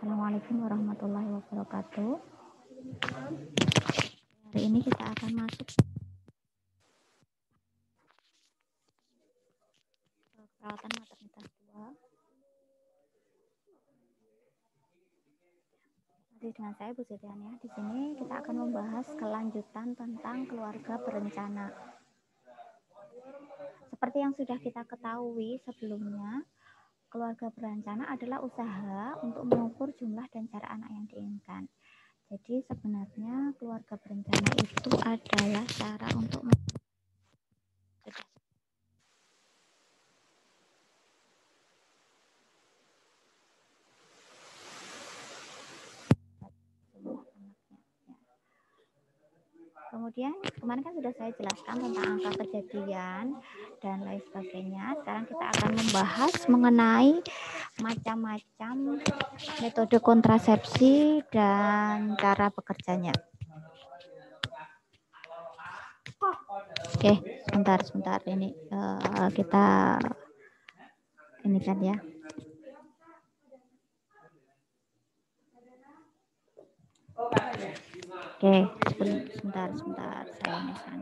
Assalamualaikum warahmatullahi wabarakatuh. Hari ini kita akan masuk perawatan maternitas 2. Masih dengan saya Bu Siti Ania. Di sini kita akan membahas kelanjutan tentang keluarga berencana. Seperti yang sudah kita ketahui sebelumnya, keluarga berencana adalah usaha untuk mengukur jumlah dan cara anak yang diinginkan. Jadi sebenarnya keluarga berencana itu adalah cara untuk Kemudian kemarin kan sudah saya jelaskan tentang angka kejadian dan lain sebagainya. Sekarang kita akan membahas mengenai macam-macam metode kontrasepsi dan cara bekerjanya. Oke, sebentar ini kita ini kan ya. Oke, sebentar saya ini kan.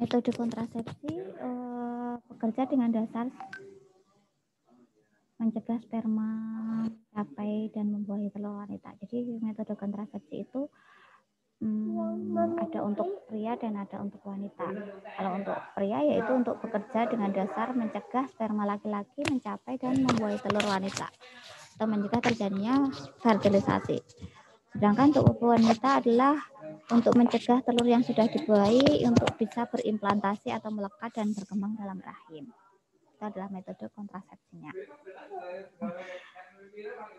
Metode kontrasepsi bekerja dengan dasar mencegah sperma mencapai dan membuahi telur wanita. Jadi metode kontrasepsi itu ada untuk pria dan ada untuk wanita. Kalau untuk pria yaitu untuk bekerja dengan dasar mencegah sperma laki-laki mencapai dan membuahi telur wanita atau mencegah terjadinya fertilisasi. Sedangkan untuk wanita adalah untuk mencegah telur yang sudah dibuahi untuk bisa berimplantasi atau melekat dan berkembang dalam rahim. Itu adalah metode kontrasepsinya.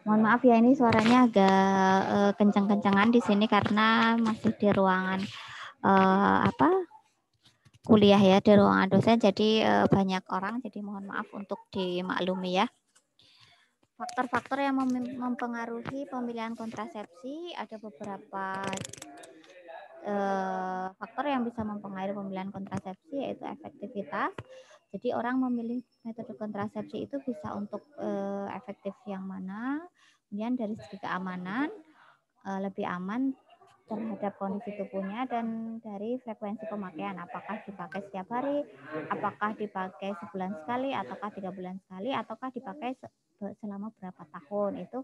Mohon maaf ya, ini suaranya agak kencang-kencangan di sini karena masih di ruangan kuliah ya, di ruangan dosen, jadi banyak orang, jadi mohon maaf untuk dimaklumi ya. Faktor-faktor yang mempengaruhi pemilihan kontrasepsi ada beberapa faktor yang bisa mempengaruhi pemilihan kontrasepsi, yaitu efektivitas. Jadi orang memilih metode kontrasepsi itu bisa untuk efektif yang mana, kemudian dari segi keamanan lebih aman terhadap kondisi tubuhnya, dan dari frekuensi pemakaian, apakah dipakai setiap hari, apakah dipakai sebulan sekali, ataukah 3 bulan sekali, ataukah dipakai selama berapa tahun, itu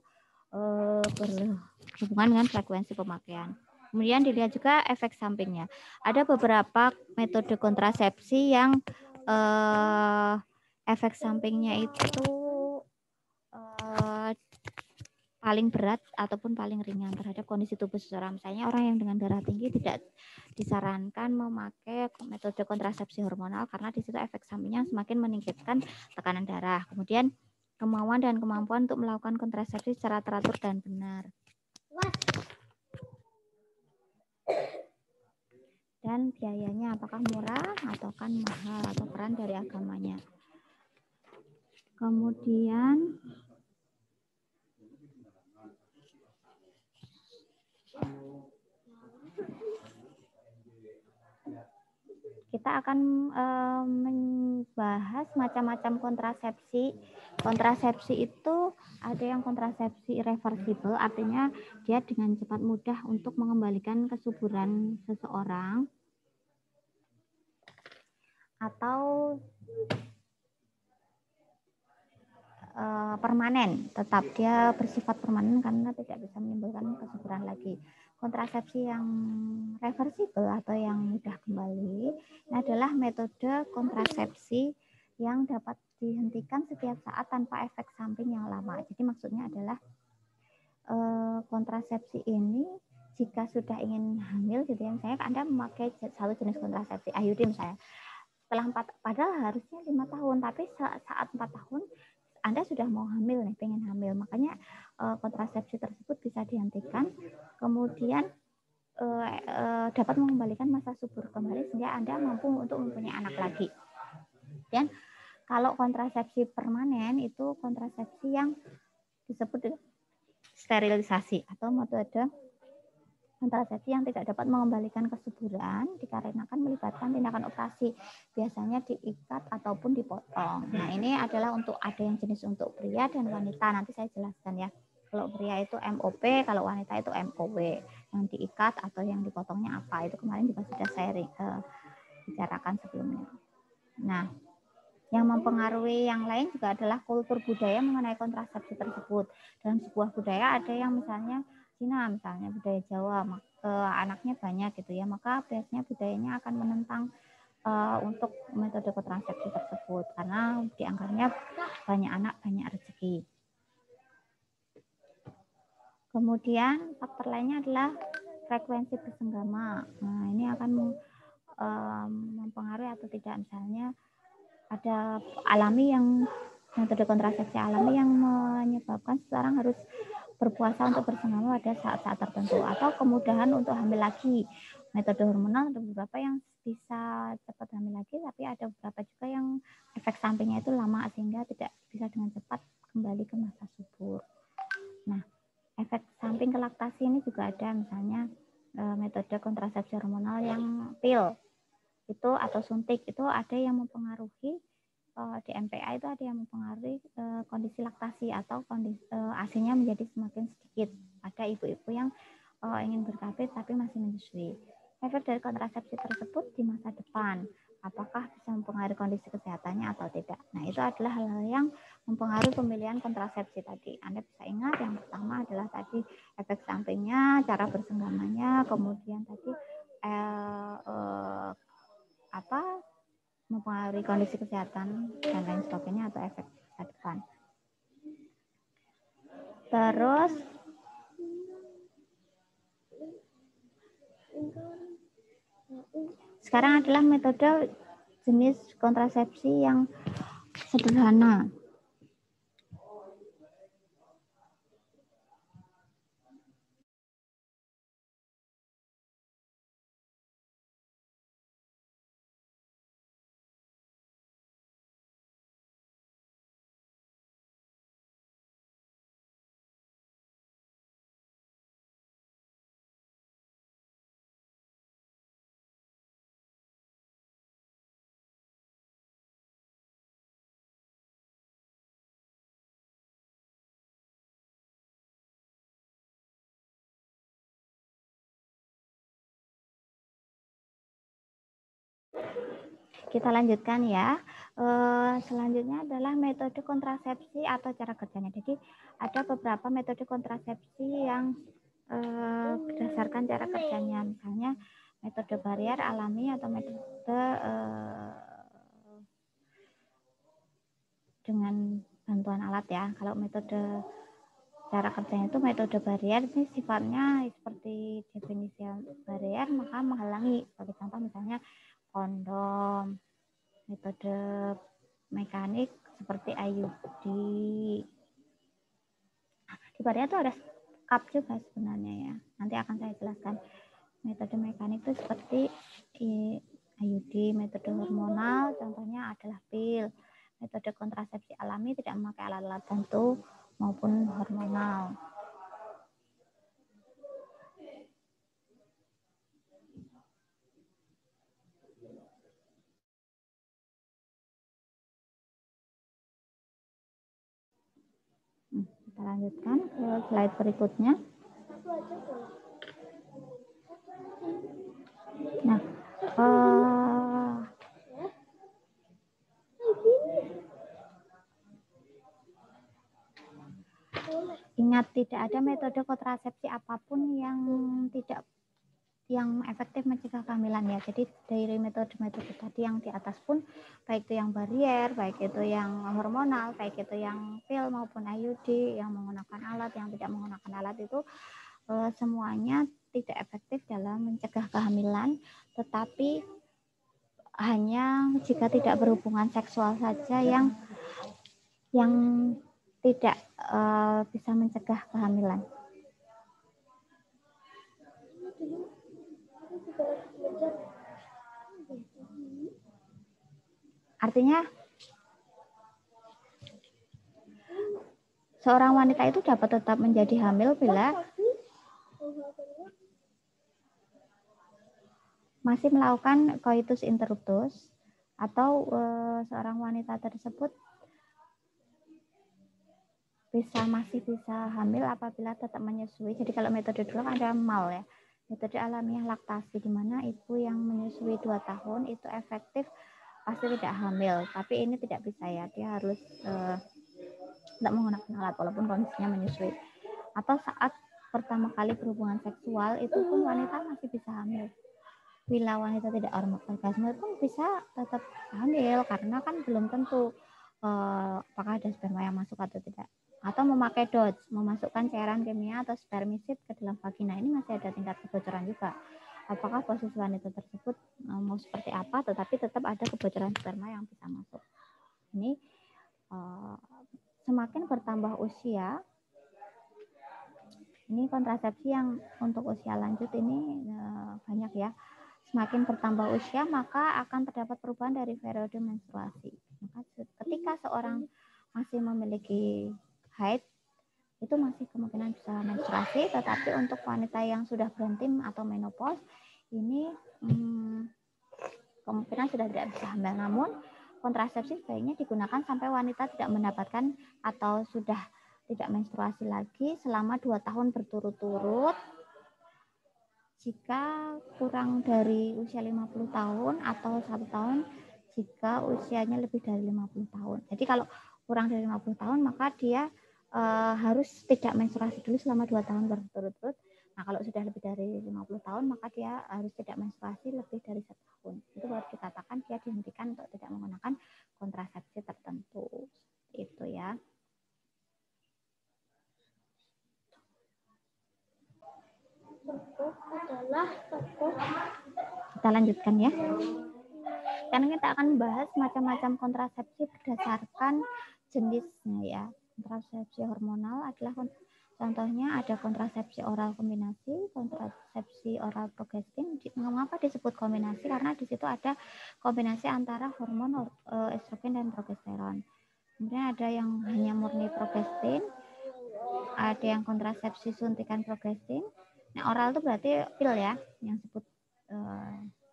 berhubungan dengan frekuensi pemakaian. Kemudian dilihat juga efek sampingnya. Ada beberapa metode kontrasepsi yang efek sampingnya itu paling berat ataupun paling ringan terhadap kondisi tubuh seseorang. Misalnya orang yang dengan darah tinggi tidak disarankan memakai metode kontrasepsi hormonal karena di situ efek sampingnya semakin meningkatkan tekanan darah. Kemudian kemauan dan kemampuan untuk melakukan kontrasepsi secara teratur dan benar. Dan biayanya apakah murah atau kan mahal atau peran dari agamanya. Kemudian kita akan membahas macam-macam kontrasepsi. Kontrasepsi itu ada yang kontrasepsi reversible, artinya dia dengan cepat mudah untuk mengembalikan kesuburan seseorang, atau permanen, tetap dia bersifat permanen karena tidak bisa menimbulkan kesuburan lagi. Kontrasepsi yang reversible atau yang mudah kembali ini adalah metode kontrasepsi yang dapat dihentikan setiap saat tanpa efek samping yang lama. Jadi maksudnya adalah kontrasepsi ini jika sudah ingin hamil gitu ya, misalnya Anda memakai satu jenis kontrasepsi IUD misalnya, setelah padahal harusnya 5 tahun, tapi saat 4 tahun Anda sudah mau hamil nih, pengen hamil, makanya kontrasepsi tersebut bisa dihentikan, kemudian dapat mengembalikan masa subur kembali sehingga Anda mampu untuk mempunyai anak lagi. Dan kalau kontrasepsi permanen itu kontrasepsi yang disebut sterilisasi atau metode kontrasepsi yang tidak dapat mengembalikan kesuburan dikarenakan melibatkan tindakan operasi, biasanya diikat ataupun dipotong. Nah, ini adalah untuk ada yang jenis untuk pria dan wanita. Nanti saya jelaskan ya. Kalau pria itu MOP, kalau wanita itu MOW. Yang diikat atau yang dipotongnya apa? Itu kemarin juga sudah saya bicarakan sebelumnya. Nah, yang mempengaruhi yang lain juga adalah kultur budaya mengenai kontrasepsi tersebut. Dalam sebuah budaya ada yang misalnya Cina, misalnya budaya Jawa, anaknya banyak gitu ya, maka biasanya budayanya akan menentang untuk metode kontrasepsi tersebut karena dianggapnya banyak anak banyak rezeki. Kemudian faktor lainnya adalah frekuensi bersenggama. Nah, ini akan mempengaruhi atau tidak, misalnya ada alami yang metode kontrasepsi alami yang menyebabkan seseorang harus berpuasa untuk bersenggama pada saat-saat tertentu, atau kemudahan untuk hamil lagi. Metode hormonal ada beberapa yang bisa cepat hamil lagi, tapi ada beberapa juga yang efek sampingnya itu lama sehingga tidak bisa dengan cepat kembali ke masa subur. Nah, efek samping ke laktasi ini juga ada, misalnya metode kontrasepsi hormonal yang pil itu atau suntik itu ada yang mempengaruhi di MPA itu ada yang mempengaruhi kondisi laktasi atau kondisi ASI-nya menjadi semakin sedikit. Ada ibu-ibu yang ingin berKB tapi masih menyusui. Efek dari kontrasepsi tersebut di masa depan, apakah bisa mempengaruhi kondisi kesehatannya atau tidak. Nah, itu adalah hal-hal yang mempengaruhi pemilihan kontrasepsi tadi. Anda bisa ingat yang pertama adalah tadi efek sampingnya, cara bersenggamanya, kemudian tadi mempengaruhi kondisi kesehatan dan lain sebagainya atau efek masa depan. Terus sekarang adalah metode jenis kontrasepsi yang sederhana. Kita lanjutkan ya. Selanjutnya adalah metode kontrasepsi atau cara kerjanya. Jadi ada beberapa metode kontrasepsi yang berdasarkan cara kerjanya. Misalnya metode barier alami atau metode dengan bantuan alat ya. Kalau metode cara kerjanya itu metode barier ini sifatnya seperti definisi barier, maka menghalangi. Sebagai contoh misalnya kondom, metode mekanik seperti IUD. Di barier itu ada cup juga sebenarnya ya. Nanti akan saya jelaskan. Metode mekanik itu seperti IUD, metode hormonal contohnya adalah pil. Metode kontrasepsi alami tidak memakai alat-alat bantu maupun hormonal. Kita lanjutkan ke slide berikutnya. Nah, ingat tidak ada metode kontrasepsi apapun yang efektif mencegah kehamilan ya. Jadi dari metode-metode tadi yang di atas pun, baik itu yang barier, baik itu yang hormonal, baik itu yang pil maupun IUD, yang menggunakan alat, yang tidak menggunakan alat itu semuanya tidak efektif dalam mencegah kehamilan, tetapi hanya jika tidak berhubungan seksual saja yang tidak bisa mencegah kehamilan. Artinya seorang wanita itu dapat tetap menjadi hamil bila masih melakukan coitus interruptus atau seorang wanita tersebut masih bisa hamil apabila tetap menyusui. Jadi kalau metode dulu kan ada MAL ya, metode alamiah laktasi, di mana ibu yang menyusui 2 tahun itu efektif pasti tidak hamil. Tapi ini tidak bisa ya, dia harus tidak menggunakan alat walaupun kondisinya menyusui. Atau saat pertama kali berhubungan seksual itu pun wanita masih bisa hamil. Bila wanita tidak orgasme pun bisa tetap hamil karena kan belum tentu apakah ada sperma yang masuk atau tidak. Atau memakai DOTS, memasukkan cairan kimia atau spermisid ke dalam vagina, ini masih ada tingkat kebocoran juga. Apakah posisi wanita tersebut mau seperti apa, tetapi tetap ada kebocoran sperma yang bisa masuk. Ini semakin bertambah usia, ini kontrasepsi yang untuk usia lanjut ini banyak ya. Semakin bertambah usia, maka akan terdapat perubahan dari periode menstruasi. Maka ketika seorang masih memiliki haid, itu masih kemungkinan bisa menstruasi, tetapi untuk wanita yang sudah berhenti atau menopause, ini kemungkinan sudah tidak bisa hamil. Namun, kontrasepsi sebaiknya digunakan sampai wanita tidak mendapatkan atau sudah tidak menstruasi lagi selama 2 tahun berturut-turut. Jika kurang dari usia 50 tahun atau 1 tahun jika usianya lebih dari 50 tahun. Jadi kalau kurang dari 50 tahun maka dia harus tidak menstruasi dulu selama 2 tahun berturut-turut. Nah, kalau sudah lebih dari 50 tahun maka dia harus tidak menstruasi lebih dari 1 tahun. Itu baru dikatakan dia dihentikan untuk tidak menggunakan kontrasepsi tertentu. Itu ya. Kita lanjutkan ya. Karena kita akan bahas macam-macam kontrasepsi berdasarkan jenisnya ya. Kontrasepsi hormonal adalah contohnya ada kontrasepsi oral kombinasi, kontrasepsi oral progestin. Mengapa disebut kombinasi? Karena di situ ada kombinasi antara hormon estrogen dan progesteron. Kemudian ada yang hanya murni progestin, ada yang kontrasepsi suntikan progestin. Nah, oral itu berarti pil ya, yang disebut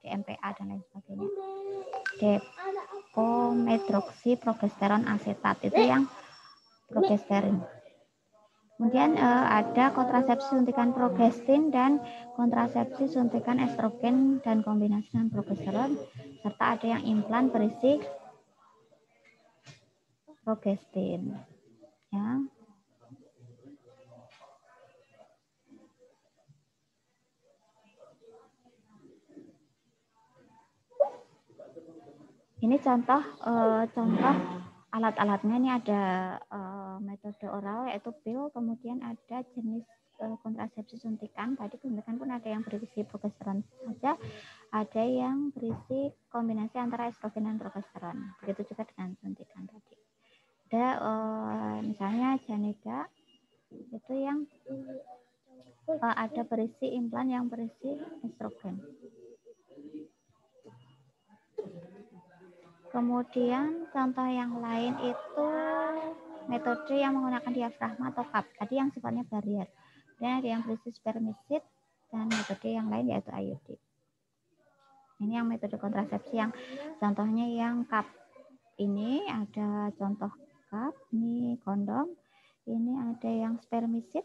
DMPA dan lain sebagainya. Depo-medroksiprogesteron asetat itu yang progesterin. Kemudian ada kontrasepsi suntikan progestin dan kontrasepsi suntikan estrogen dan kombinasi dengan progesteron, serta ada yang implan berisi progestin. Ya. Ini contoh alat-alatnya. Ini ada metode oral yaitu pil, kemudian ada jenis kontrasepsi suntikan. Tadi suntikan pun ada yang berisi progesteron saja, ada yang berisi kombinasi antara estrogen dan progesteron. Begitu juga dengan suntikan tadi. Ada misalnya Janeda itu yang ada berisi implan yang berisi estrogen. Kemudian contoh yang lain itu metode yang menggunakan diafragma atau cup, tadi yang sifatnya barier. Dan ada yang berisi spermisid dan metode yang lain yaitu IUD. Ini yang metode kontrasepsi yang contohnya yang cup. Ini ada contoh cup, ini kondom, ini ada yang spermisid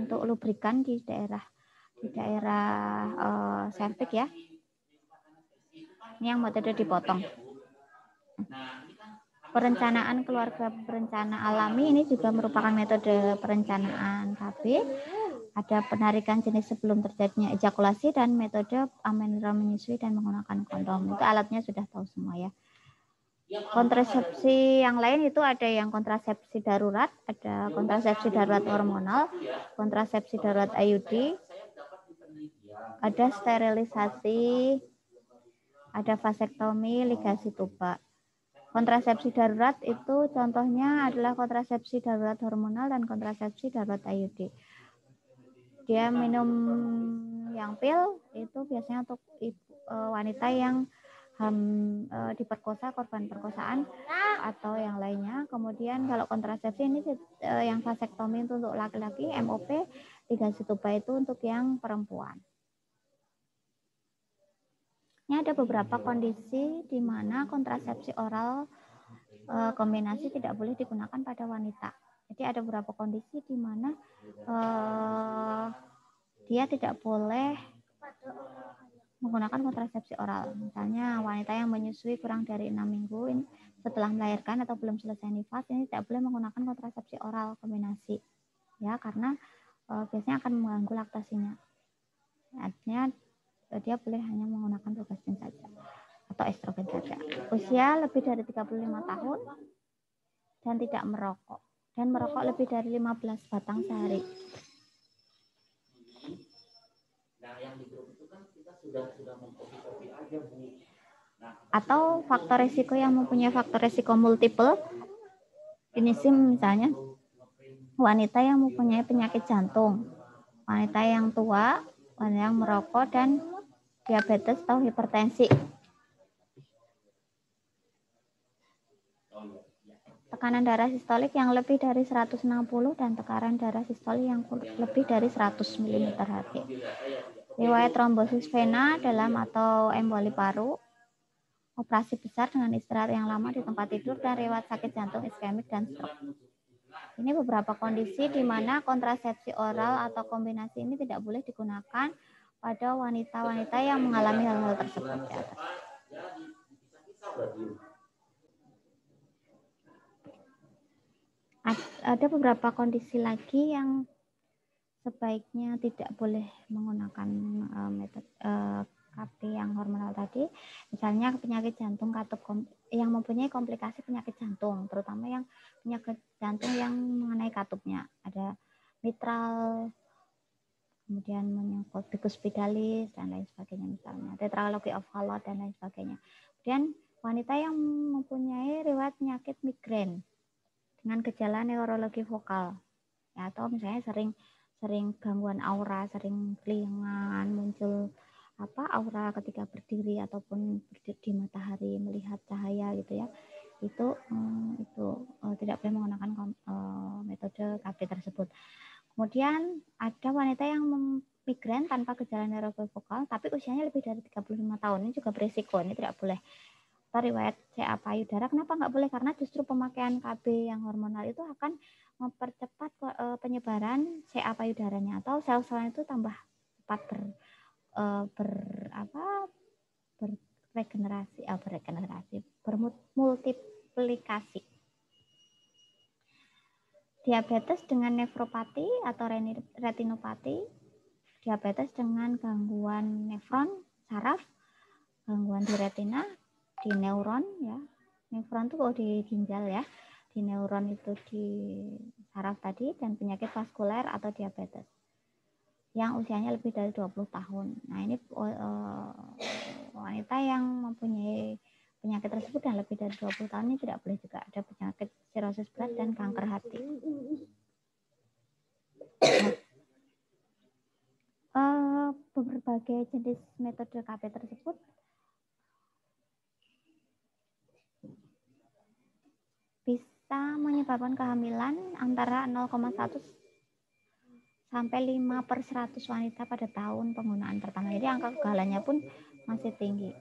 untuk lubrikan di daerah serviks ya. Ini yang metode dipotong. Perencanaan keluarga berencana alami ini juga merupakan metode perencanaan KB. Ada penarikan jenis sebelum terjadinya ejakulasi dan metode amenorrhea menyusui dan menggunakan kondom. Itu alatnya sudah tahu semua ya. Kontrasepsi yang lain itu ada yang kontrasepsi darurat, ada kontrasepsi darurat hormonal, kontrasepsi darurat IUD, ada sterilisasi, ada vasektomi, ligasi tuba. Kontrasepsi darurat itu contohnya adalah kontrasepsi darurat hormonal dan kontrasepsi darurat IUD. Dia minum yang pil itu biasanya untuk wanita yang diperkosa, korban perkosaan atau yang lainnya. Kemudian kalau kontrasepsi ini yang vasektomi itu untuk laki-laki, MOP, ligasi tuba itu untuk yang perempuan. Ini ada beberapa kondisi di mana kontrasepsi oral kombinasi tidak boleh digunakan pada wanita. Jadi ada beberapa kondisi di mana dia tidak boleh menggunakan kontrasepsi oral. Misalnya wanita yang menyusui kurang dari 6 minggu setelah melahirkan atau belum selesai nifas, ini tidak boleh menggunakan kontrasepsi oral kombinasi. Ya, karena biasanya akan mengganggu laktasinya. Artinya dia boleh hanya menggunakan progestin saja atau estrogen saja. Usia lebih dari 35 tahun dan tidak merokok. Dan merokok lebih dari 15 batang sehari. Nah, yang di grup itu kan kita sudah mengkopi aja, Bu. Atau faktor risiko yang mempunyai faktor risiko multiple. Ini sih misalnya wanita yang mempunyai penyakit jantung, wanita yang tua, wanita yang merokok, dan diabetes atau hipertensi. Tekanan darah sistolik yang lebih dari 160 dan tekanan darah sistolik yang lebih dari 100 mm². Riwayat trombosis vena dalam atau emboli paru, operasi besar dengan istirahat yang lama di tempat tidur, dan riwayat sakit jantung iskemik dan stroke. Ini beberapa kondisi di mana kontrasepsi oral atau kombinasi ini tidak boleh digunakan pada wanita-wanita yang mengalami hal-hal tersebut di atas. Ada beberapa kondisi lagi yang sebaiknya tidak boleh menggunakan metode KB yang hormonal tadi. Misalnya penyakit jantung katup yang mempunyai komplikasi penyakit jantung, terutama yang penyakit jantung yang mengenai katupnya. Ada mitral, kemudian menyangkut bikuspidalis dan lain sebagainya, misalnya tetralogy of Fallot dan lain sebagainya. Kemudian wanita yang mempunyai riwayat penyakit migrain dengan gejala neurologi vokal, ya, atau misalnya sering gangguan aura, sering kelingan, muncul aura ketika berdiri ataupun berdiri di matahari melihat cahaya gitu ya, itu tidak boleh menggunakan metode KB tersebut. Kemudian ada wanita yang migrain tanpa gejala neurologi vokal tapi usianya lebih dari 35 tahun, ini juga berisiko, ini tidak boleh. Atau riwayat CA payudara, kenapa nggak boleh? Karena justru pemakaian KB yang hormonal itu akan mempercepat penyebaran CA payudaranya, atau sel-selnya itu tambah cepat bermultiplikasi. Diabetes dengan nefropati atau retinopati, diabetes dengan gangguan nefron saraf, gangguan di retina, di neuron ya, nefron itu di ginjal ya, di neuron itu di saraf tadi, dan penyakit vaskuler atau diabetes yang usianya lebih dari 20 tahun. Nah, ini wanita yang mempunyai penyakit tersebut dan lebih dari 20 tahun ini tidak boleh juga. Ada penyakit sirosis berat dan kanker hati. Berbagai jenis metode KB tersebut bisa menyebabkan kehamilan antara 0,1 sampai 5/100 wanita pada tahun penggunaan pertama. Jadi angka kegagalannya pun masih tinggi.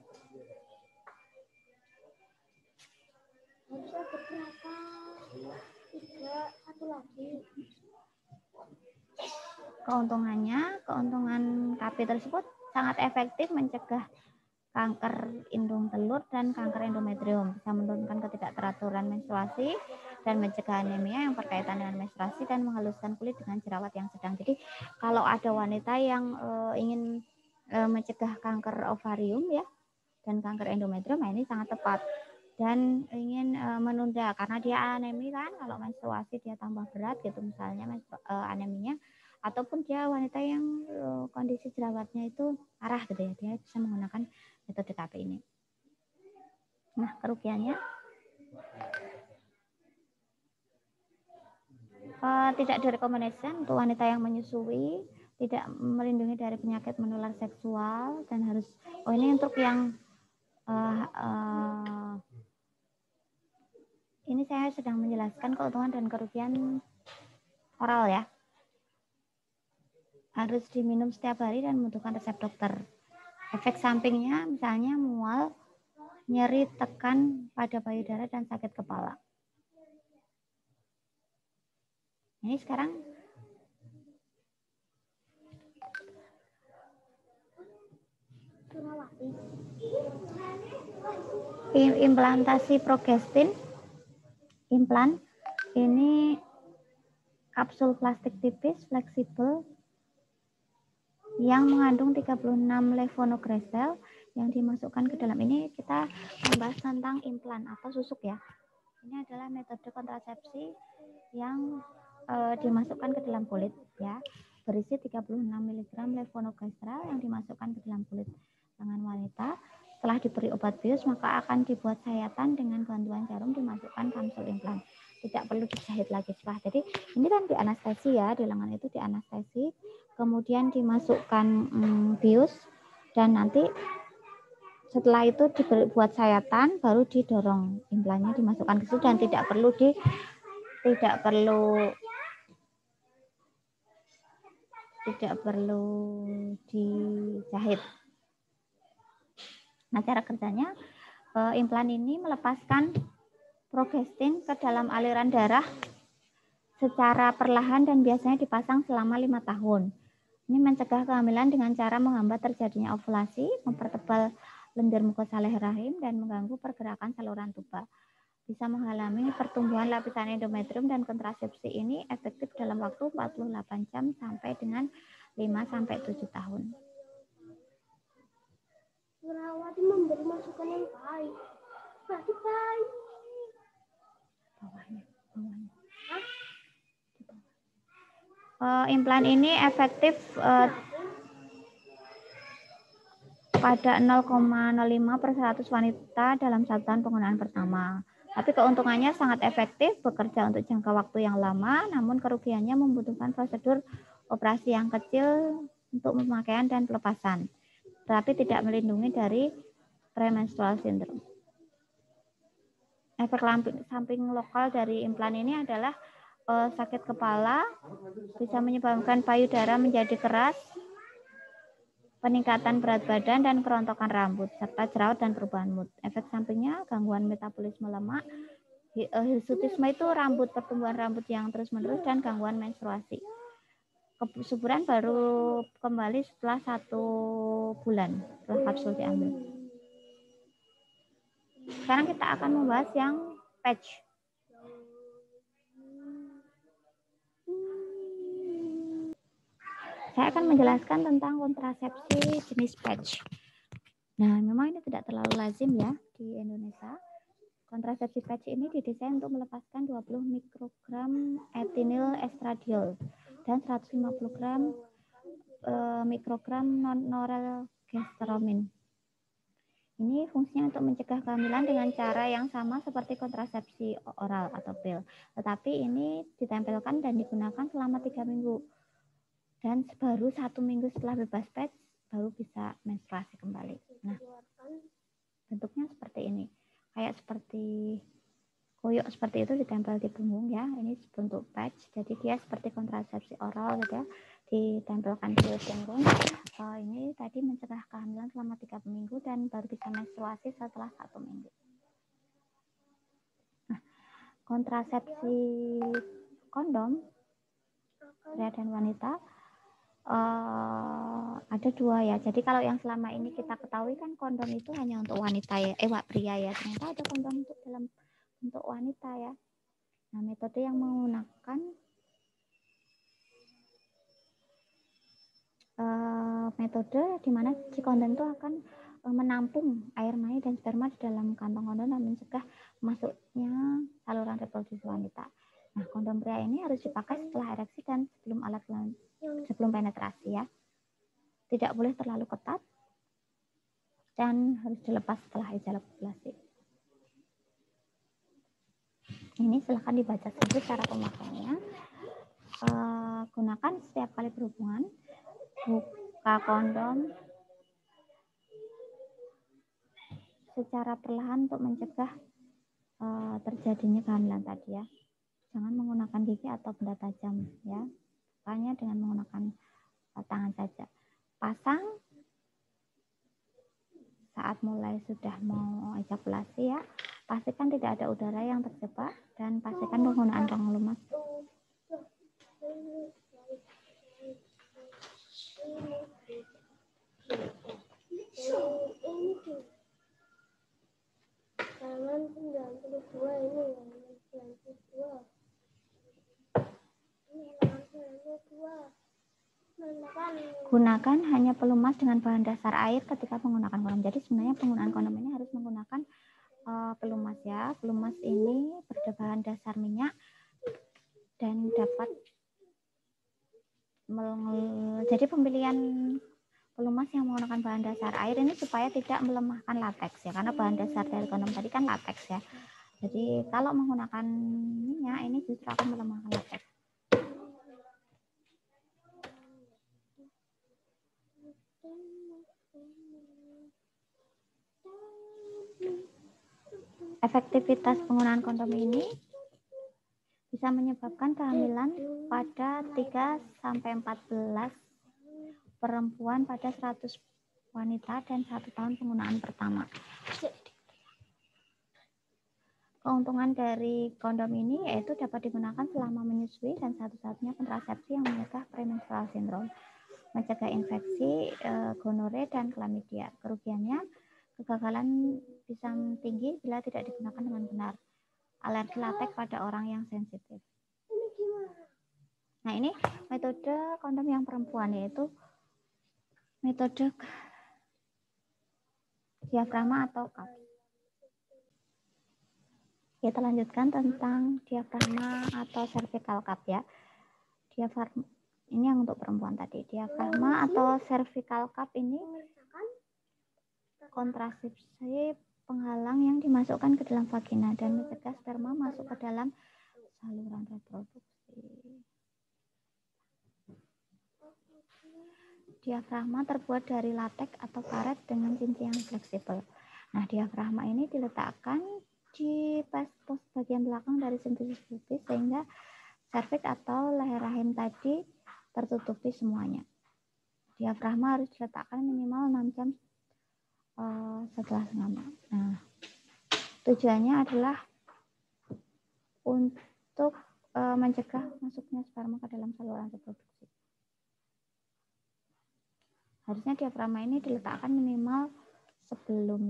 Keuntungan KB tersebut sangat efektif mencegah kanker indung telur dan kanker endometrium, bisa menurunkan ketidakteraturan menstruasi dan mencegah anemia yang berkaitan dengan menstruasi, dan menghaluskan kulit dengan jerawat yang sedang. Jadi kalau ada wanita yang ingin mencegah kanker ovarium ya dan kanker endometrium, ini sangat tepat. Dan ingin menunda karena dia anemi kan, kalau menstruasi dia tambah berat gitu misalnya aneminya, ataupun dia wanita yang kondisi jerawatnya itu parah gitu ya, dia bisa menggunakan metode KB ini. Nah, kerugiannya tidak direkomendasikan untuk wanita yang menyusui, tidak melindungi dari penyakit menular seksual, dan harus ini untuk yang ini saya sedang menjelaskan keuntungan dan kerugian oral ya. Harus diminum setiap hari dan membutuhkan resep dokter. Efek sampingnya misalnya mual, nyeri, tekan pada payudara, dan sakit kepala. Ini sekarang implantasi progestin, implan ini kapsul plastik tipis fleksibel yang mengandung 36 levonorgestrel yang dimasukkan ke dalam. Ini kita membahas tentang implan atau susuk ya. Ini adalah metode kontrasepsi yang dimasukkan ke dalam kulit ya, berisi 36 mg levonorgestrel yang dimasukkan ke dalam kulit lengan wanita. Setelah diberi obat bius, maka akan dibuat sayatan dengan bantuan jarum dimasukkan kapsul implan. Tidak perlu dijahit lagi setelah. Jadi ini kan di anestesi ya, di lengan itu di anestesi, kemudian dimasukkan bius, dan nanti setelah itu dibuat sayatan, baru didorong implannya dimasukkan ke situ, dan tidak perlu dijahit. Nah, cara kerjanya, implan ini melepaskan progestin ke dalam aliran darah secara perlahan dan biasanya dipasang selama 5 tahun. Ini mencegah kehamilan dengan cara menghambat terjadinya ovulasi, mempertebal lendir mukosa leher rahim, dan mengganggu pergerakan saluran tuba. Bisa menghalangi pertumbuhan lapisan endometrium, dan kontrasepsi ini efektif dalam waktu 48 jam sampai dengan 5-7 tahun. Merawati memberi masukan yang baik. Berarti baik. Bawahnya. Implan ini efektif pada 0,05/100 wanita dalam 1 tahun penggunaan pertama. Tapi keuntungannya sangat efektif, bekerja untuk jangka waktu yang lama, namun kerugiannya membutuhkan prosedur operasi yang kecil untuk pemakaian dan pelepasan, tapi tidak melindungi dari premenstrual syndrome. Efek samping lokal dari implan ini adalah sakit kepala, bisa menyebabkan payudara menjadi keras, peningkatan berat badan, dan kerontokan rambut, serta jerawat dan perubahan mood. Efek sampingnya gangguan metabolisme lemak, hirsutisme itu pertumbuhan rambut yang terus-menerus, dan gangguan menstruasi. Kesuburan baru kembali setelah 1 bulan setelah kapsul diambil. Sekarang kita akan membahas yang patch. Saya akan menjelaskan tentang kontrasepsi jenis patch. Nah, memang ini tidak terlalu lazim ya di Indonesia. Kontrasepsi patch ini didesain untuk melepaskan 20 mikrogram etinil estradiol dan 150 mikrogram norelgestromin. Ini fungsinya untuk mencegah kehamilan dengan cara yang sama seperti kontrasepsi oral atau pil. Tetapi ini ditempelkan dan digunakan selama 3 minggu. Dan baru 1 minggu setelah bebas patch baru bisa menstruasi kembali. Nah, bentuknya seperti ini, kayak seperti koyok seperti itu ditempel di punggung ya. Ini bentuk patch, jadi dia seperti kontrasepsi oral gitu ya, ditempelkan di punggung. Ini tadi mencegah kehamilan selama 3 minggu dan baru bisa menstruasi setelah 1 minggu. Nah, kontrasepsi kondom pria dan wanita ada 2 ya. Jadi kalau yang selama ini kita ketahui kan kondom itu hanya untuk wanita ya, pria ya. Ternyata ada kondom untuk dalam bentuk wanita ya. Nah, metode yang menggunakan metode di mana si kondom itu akan menampung air mani dan sperma di dalam kantong kondom dan mencegah masuknya saluran reproduksi wanita. Nah, kondom pria ini harus dipakai setelah ereksi dan sebelum penetrasi ya. Tidak boleh terlalu ketat dan harus dilepas setelah ejakulasi. Ini silahkan dibaca sendiri cara pemakaiannya. Gunakan setiap kali berhubungan. Buka kondom secara perlahan untuk mencegah terjadinya kehamilan tadi ya. Jangan menggunakan gigi atau benda tajam ya. Hanya dengan menggunakan tangan saja. Pasang saat mulai sudah mau ejakulasi ya, pastikan tidak ada udara yang terjebak dan pastikan penggunaan pelumas. Halaman 92 ini halaman 92. Ini halaman 92. Gunakan hanya pelumas dengan bahan dasar air ketika menggunakan kondom. Jadi sebenarnya penggunaan kondom ini harus menggunakan pelumas ya. Pelumas ini berbahan dasar minyak dan dapat jadi pemilihan pelumas yang menggunakan bahan dasar air ini supaya tidak melemahkan lateks ya, karena bahan dasar dari kondom tadi kan lateks ya. Jadi kalau menggunakan minyak ini justru akan melemahkan lateks. Efektivitas penggunaan kondom ini bisa menyebabkan kehamilan pada 3-14 perempuan pada 100 wanita dan 1 tahun penggunaan pertama. Keuntungan dari kondom ini yaitu dapat digunakan selama menyusui dan satu-satunya kontrasepsi yang mencegah premenstrual syndrome, mencegah infeksi gonore dan chlamydia. Kerugiannya, kegagalan bisa tinggi bila tidak digunakan dengan benar. Alergi latex pada orang yang sensitif. Nah, ini metode kondom yang perempuan yaitu metode diafragma atau cup. Kita lanjutkan tentang diafragma atau cervical cup ya. Diafragma ini yang untuk perempuan tadi. Diafragma atau cervical cup ini kontrasepsi penghalang yang dimasukkan ke dalam vagina dan mencegah sperma masuk ke dalam saluran reproduksi. Diafragma terbuat dari latex atau karet dengan cincin yang fleksibel. Nah, diafragma ini diletakkan di pos bagian belakang dari sintesis pubis sehingga serviks atau leher rahim tadi tertutupi semuanya. Diafragma harus diletakkan minimal 6 jam setelah sengaja. Nah, tujuannya adalah untuk mencegah masuknya sperma ke dalam saluran reproduksi. Harusnya diafragma ini diletakkan minimal sebelum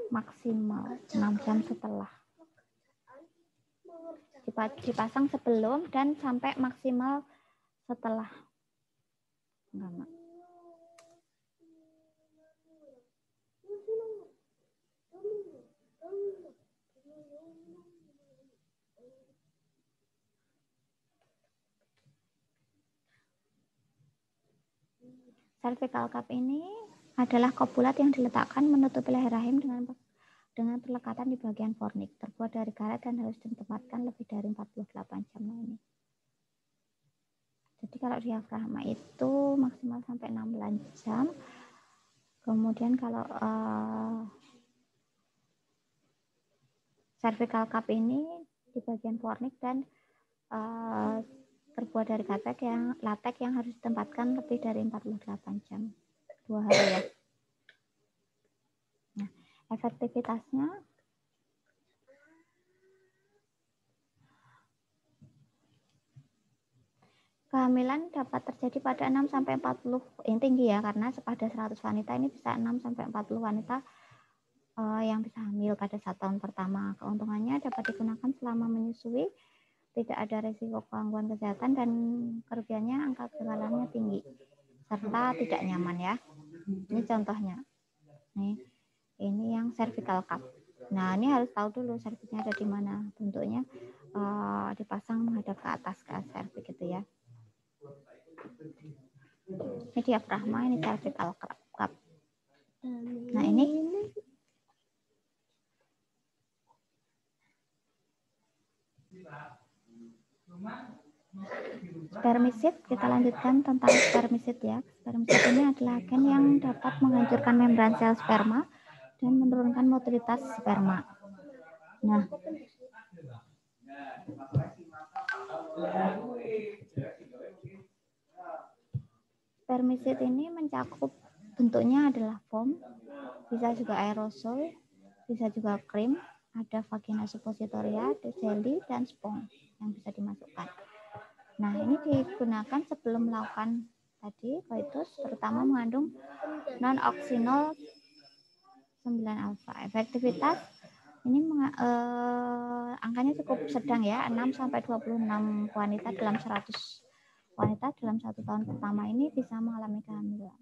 maksimal 6 jam setelah. Dipasang sebelum dan sampai maksimal setelah. Enggak. Cervical cup ini adalah kopulat yang diletakkan menutupi leher rahim dengan perlekatan di bagian fornix, terbuat dari karet dan harus ditempatkan lebih dari 48 jam ini. Jadi kalau diafragma itu maksimal sampai 16 jam. Kemudian kalau cervical cup ini di bagian fornix dan terbuat dari latex yang harus ditempatkan lebih dari 48 jam. 2 hari ya. Nah, efektivitasnya kehamilan dapat terjadi pada 6-40 yang tinggi ya, karena pada 100 wanita ini bisa 6-40 wanita yang bisa hamil pada 1 tahun pertama. Keuntungannya dapat digunakan selama menyusui, tidak ada risiko gangguan kesehatan dan kerugiannya angka kegagalannya tinggi serta tidak nyaman ya. Ini contohnya. Nih, ini yang cervical cup. Nah, ini harus tahu dulu serviksnya ada di mana. Bentuknya dipasang menghadap ke atas ke serviks gitu ya. Ini diafragma, ini cervical cup. Nah, ini spermisid. Kita lanjutkan tentang spermisid ya. Spermisid ini adalah agen yang dapat menghancurkan membran sel sperma dan menurunkan motilitas sperma. Nah, Spermicide ini mencakup bentuknya adalah foam, bisa juga aerosol, bisa juga krim, ada vagina suppositoria, jelly, dan sponge yang bisa dimasukkan. Nah, ini digunakan sebelum melakukan tadi coitus, terutama mengandung non-oxynol 9 alfa. Efektivitas ini angkanya cukup sedang ya, 6 sampai 26 wanita dalam 100 wanita dalam 1 tahun pertama ini bisa mengalami kehamilan.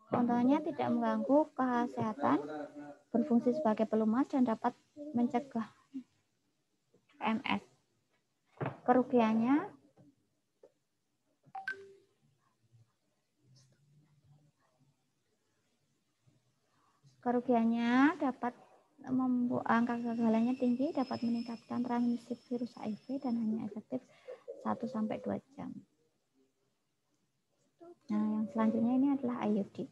Contohnya tidak mengganggu kesehatan, berfungsi sebagai pelumas dan dapat mencegah PMS. Kerugiannya dapat membuat angka kegagalannya tinggi, dapat meningkatkan transmisi virus HIV dan hanya efektif 1-2 jam. Nah, yang selanjutnya ini adalah IUD.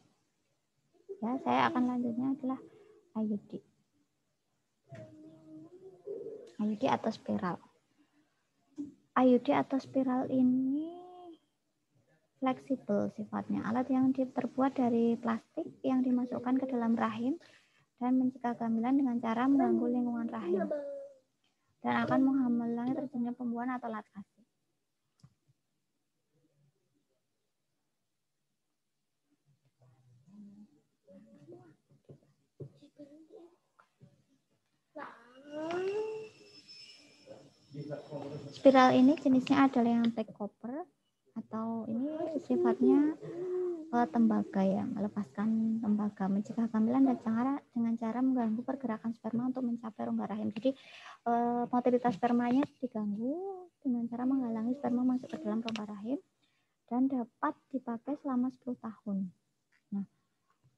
Ya, saya akan lanjutnya adalah IUD. IUD atau spiral. IUD atau spiral ini fleksibel sifatnya. Alat yang terbuat dari plastik yang dimasukkan ke dalam rahim dan mencegah kehamilan dengan cara mengganggu lingkungan rahim dan akan menghalangi terjadinya pembuahan atau laktasi. Spiral ini jenisnya adalah yang black copper atau ini sifatnya tembaga ya, melepaskan tembaga, mencegah kehamilan dan dengan cara mengganggu pergerakan sperma untuk mencapai rongga rahim. Jadi mobilitas spermanya diganggu dengan cara menghalangi sperma masuk ke dalam rongga rahim dan dapat dipakai selama 10 tahun. Nah,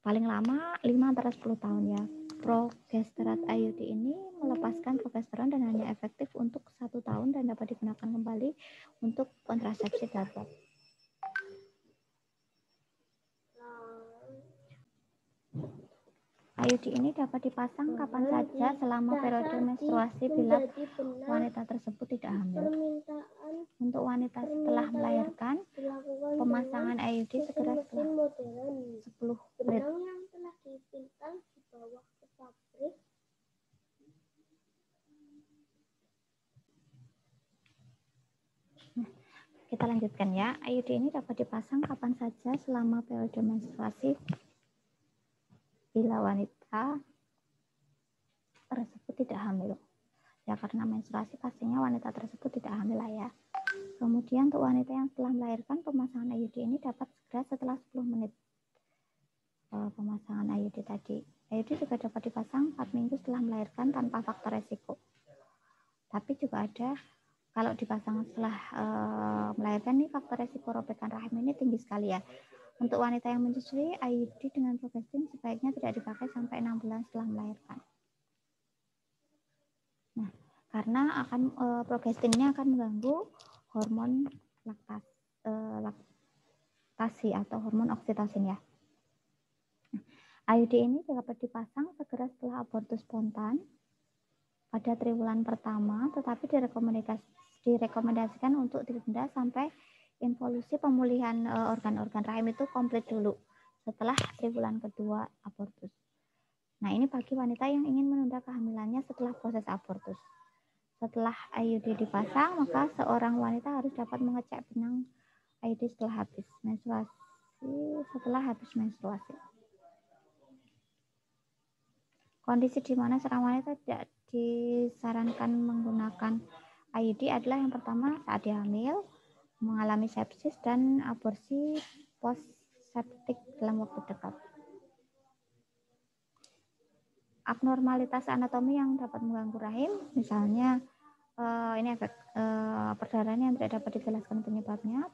paling lama 5-10 tahun ya. Progesterat IUD ini melepaskan progesteron dan hanya efektif untuk 1 tahun dan dapat digunakan kembali untuk kontrasepsi darurat. IUD ini dapat dipasang kapan saja selama periode menstruasi bila wanita tersebut tidak hamil. Untuk wanita setelah melahirkan, pemasangan IUD segera setelah 10 menit. Kita lanjutkan ya. IUD ini dapat dipasang kapan saja selama periode menstruasi bila wanita tersebut tidak hamil. Ya, karena menstruasi pastinya wanita tersebut tidak hamil lah ya. Kemudian untuk wanita yang setelah melahirkan, pemasangan IUD ini dapat segera setelah 10 menit. Pemasangan IUD tadi. IUD juga dapat dipasang 4 minggu setelah melahirkan tanpa faktor resiko. Tapi juga ada kalau dipasang setelah melahirkan nih faktor resiko robekan rahim ini tinggi sekali ya. Untuk wanita yang menyusui, IUD dengan progestin sebaiknya tidak dipakai sampai 6 bulan setelah melahirkan. Nah, karena progestinnya akan mengganggu hormon laktasi atau hormon oksitosin ya. IUD ini dapat dipasang segera setelah abortus spontan pada triwulan pertama, tetapi direkomendasikan untuk ditunda sampai involusi pemulihan organ-organ rahim itu komplit dulu setelah triwulan kedua abortus. Nah, ini bagi wanita yang ingin menunda kehamilannya setelah proses abortus. Setelah IUD dipasang, maka seorang wanita harus dapat mengecek benang IUD setelah habis menstruasi. Kondisi di mana seorang wanita tidak disarankan menggunakan IUD adalah yang pertama saat dia hamil, mengalami sepsis, dan aborsi post-septik dalam waktu dekat. Abnormalitas anatomi yang dapat mengganggu rahim, misalnya ini efek perdarahan yang tidak dapat dijelaskan penyebabnya,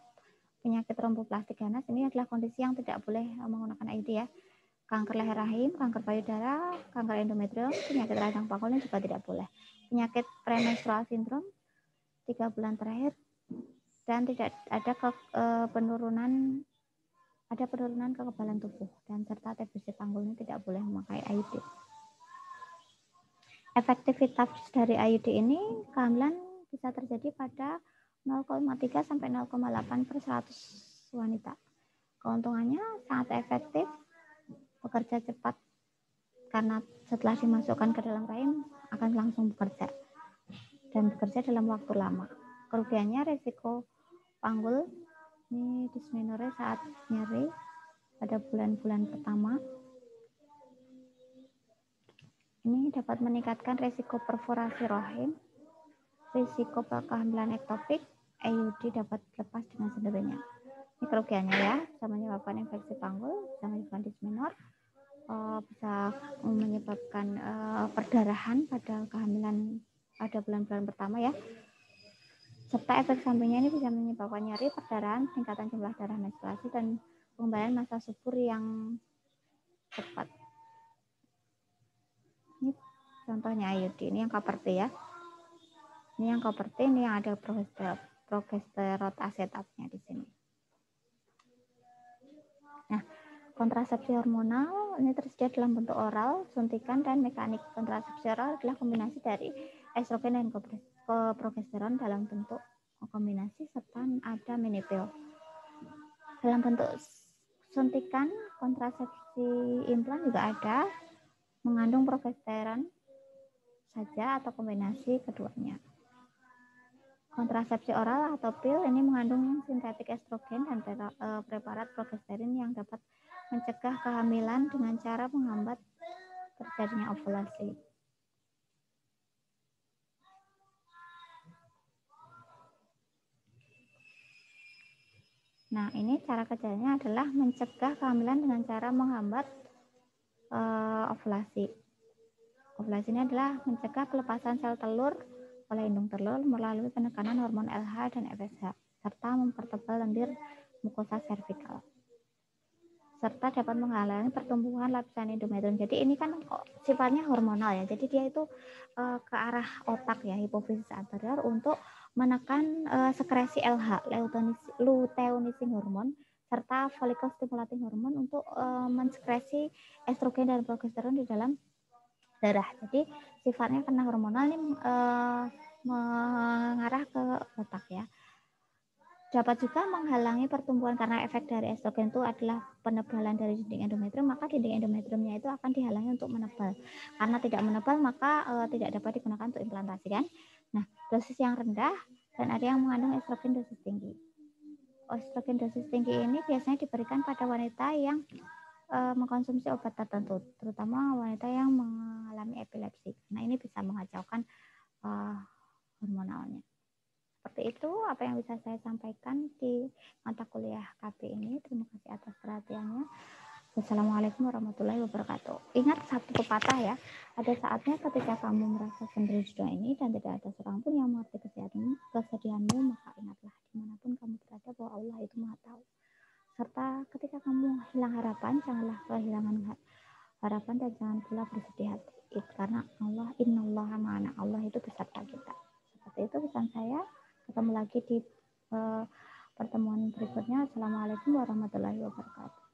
penyakit tromboplastik ganas, ini adalah kondisi yang tidak boleh menggunakan IUD ya. Kanker leher rahim, kanker payudara, kanker endometrium, penyakit radang pankreas juga tidak boleh. Penyakit premenstrual syndrome 3 bulan terakhir dan tidak ada penurunan kekebalan tubuh dan serta TBC panggulnya tidak boleh memakai IUD. Efektivitas dari IUD ini kehamilan bisa terjadi pada 0,3 sampai 0,8 per 100 wanita. Keuntungannya sangat efektif, bekerja cepat karena setelah dimasukkan ke dalam rahim akan langsung bekerja dan bekerja dalam waktu lama. Kerugiannya resiko panggul, ini dysmenorrhea saat nyeri pada bulan-bulan pertama. Ini dapat meningkatkan resiko perforasi rahim, risiko kehamilan ektopik, IUD dapat lepas dengan sendirinya. Ini kerugiannya ya, bisa menyebabkan infeksi panggul, bisa menyebabkan dysmenor, bisa menyebabkan perdarahan pada kehamilan pada bulan-bulan pertama ya. Serta efek sampingnya ini bisa menyebabkan nyeri, perdarahan, peningkatan jumlah darah menstruasi, dan pengembalian massa subur yang cepat. Ini contohnya IUD, ini yang copper T ya. Ini yang copper T, ini yang ada progesterone asetatnya di sini. Nah, kontrasepsi hormonal ini tersedia dalam bentuk oral, suntikan, dan mekanik. Kontrasepsi oral adalah kombinasi dari estrogen dan progesteron dalam bentuk kombinasi serta ada mini pill. Dalam bentuk suntikan, kontrasepsi implan juga ada, mengandung progesteron saja atau kombinasi keduanya. Kontrasepsi oral atau pil ini mengandung sintetik estrogen dan preparat progesterin yang dapat mencegah kehamilan dengan cara menghambat terjadinya ovulasi. Nah, ini cara kerjanya adalah mencegah kehamilan dengan cara menghambat ovulasi. Ovulasi ini adalah mencegah pelepasan sel telur oleh indung telur melalui penekanan hormon LH dan FSH, serta mempertebal lendir mukosa servikal, serta dapat menghalangi pertumbuhan lapisan endometrium. Jadi ini kan sifatnya hormonal ya, jadi dia itu ke arah otak ya, hipofisis anterior, untuk menekan sekresi LH, luteinizing hormon, serta follicle stimulating hormon untuk mensekresi estrogen dan progesteron di dalam darah. Jadi sifatnya karena hormonal ini mengarah ke otak ya. Dapat juga menghalangi pertumbuhan karena efek dari estrogen itu adalah penebalan dari dinding endometrium, maka dinding endometriumnya itu akan dihalangi untuk menebal. Karena tidak menebal maka tidak dapat digunakan untuk implantasi kan. Nah, dosis yang rendah dan ada yang mengandung estrogen dosis tinggi. Estrogen dosis tinggi ini biasanya diberikan pada wanita yang mengkonsumsi obat tertentu, terutama wanita yang mengalami epilepsi. Nah, ini bisa mengacaukan hormonalnya. Seperti itu apa yang bisa saya sampaikan di mata kuliah KB ini. Terima kasih atas perhatiannya. Wassalamualaikum warahmatullahi wabarakatuh. Ingat satu pepatah ya, ada saatnya ketika kamu merasa sendiri di dunia ini dan tidak ada seorang pun yang mengerti kesedihanmu, maka ingatlah dimanapun kamu berada bahwa Allah itu Maha Tahu. Serta ketika kamu hilang harapan, janganlah kehilangan harapan dan jangan pula bersedih hati. Karena Allah, innallaha ma'ana, Allah itu beserta kita. Seperti itu pesan saya. Ketemu lagi di pertemuan berikutnya. Assalamualaikum warahmatullahi wabarakatuh.